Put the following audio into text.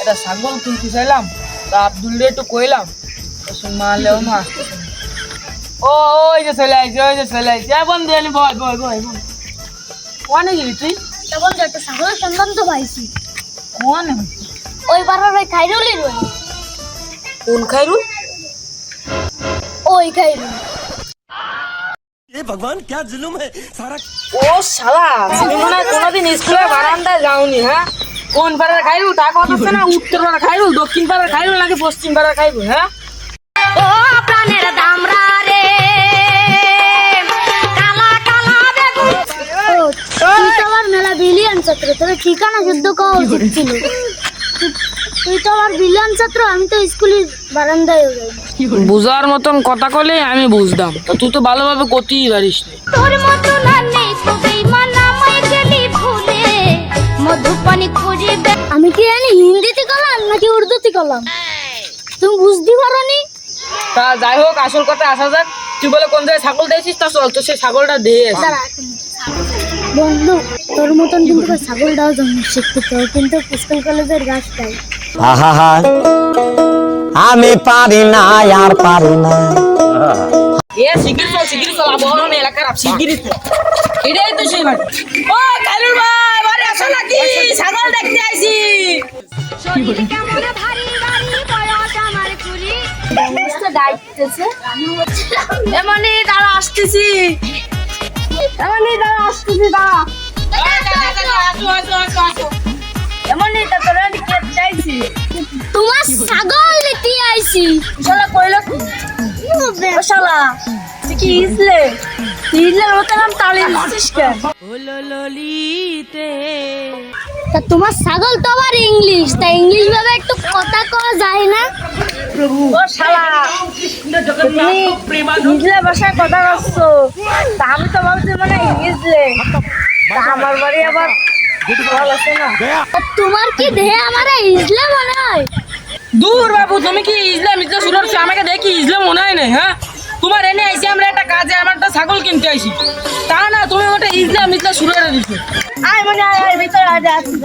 এটা ছাগল কিনতে চাইলাম, তা আব্দুল একটু কইলাম, মারলেও না আসতেছে। ওই যে চলে আইছে, ওই যে চলে আইছে। বন্ধু এনে বয় বয় বয় বয়। কোনে গেলি তুই? বন্ধু একটা ছাগলের সন্ধান তো পাইছি। কোনে? ওই পাড়ার ওই খাইরুলের ওই। কোন খাইরুল? ওই খাইরুল। ये भगवान क्या जुल्म है सारा। ও শালা, তুমি মনে হয় কোনোদিন স্কুলের বারান্দায় যাওনি, হ্যাঁ? কোন পাড়ার খাইরুল তা কথা হচ্ছে না? উত্তর পাড়ার খাইরুল, দক্ষিণ পাড়ার খাইরুল নাকি পশ্চিম পাড়ার খাইরুল, হ্যাঁ? ও প্রাণের দামরা রে কালা কালা বেগুন। তুই তো আমার মেলা বিলিয়ন ছাত্র, তোর ঠিকানা শুদ্ধ কওয়া উচিত ছিল। তুই তো আমার বিলিয়ন ছাত্র, আমি তো স্কুলের বারান্দায় যাই। বুঝার মতন কথা কলে আমি বুঝতাম, তা তুই তো ভালোভাবে করতেই পারিস না। তোর মতো না নেই তো বেঈমান আমায় গেলি ভুলে মধুপানি খুঁজিবে। আমি কি জানি হিন্দিতে কলাম নাকি উর্দুতে কলাম, তুমি বুঝতে পারোনি? তা যাই হোক, আসল কথা আসা যাক। তুই বলে কোন জায়গায় ছাগল দিয়েছিস, তা চল তো সেই ছাগলটা দিয়ে আসি। দাঁড়া, বন্ধু তোর মতন কিন্তু ছাগলটাও জন্ম শিখতে তো, কিন্তু স্কুল কলেজের গাছটাই। আহা আমি পারি না আর পারি না। শিগগিরি চল, আবহাওয়া এলাকার শিগগিরি চল। এটাই তো সেই বাড়ি। ও কালুর ভাই, বাড়ি আসো নাকি? ছাগল দেখতে আইছি। শরীর কেমন ভারী ভারী বয়স আমার চুরি বুঝতে ডাইতেছে। এমনি দাঁড়া আসতেছি, এমনি দাঁড়া আসতেছি, দাঁড়া। এমনি তা তোরা কে চাইছি? তোমার ছাগল নিতে আইছি। শালা কইলো কি? ও শালা, তুই কি ইসলে? তুই ইসলের মতো নাম তালি দিচ্ছিস কেন? তা তোমার ছাগল তো আবার ইংলিশ, তা ইংলিশ ভাবে একটু কথা কওয়া যায় না? ও শালা, তুমি ইসলে ভাষায় কথা বলছো, তা আমি তো ভাবছি মানে ইংলিশলে। তা আমার বাড়ি আবার ভালো আছে না। তা তোমার কি দেহে আমার ইসলে মনে হয়? দূর বাবু, তুমি কি ইসলাম ইসলাম শুরু করছো? আমাকে দেখি ইসলাম মনে হয় না, হ্যাঁ? তোমার এনে আইসি আমরা একটা কাজে, আমার একটা ছাগল কিনতে আইসি, তা না তুমি ওটা ইসলাম ইসলাম শুরু করে দিচ্ছ। আয় মনে হয় ভিতরে আজ আসছি।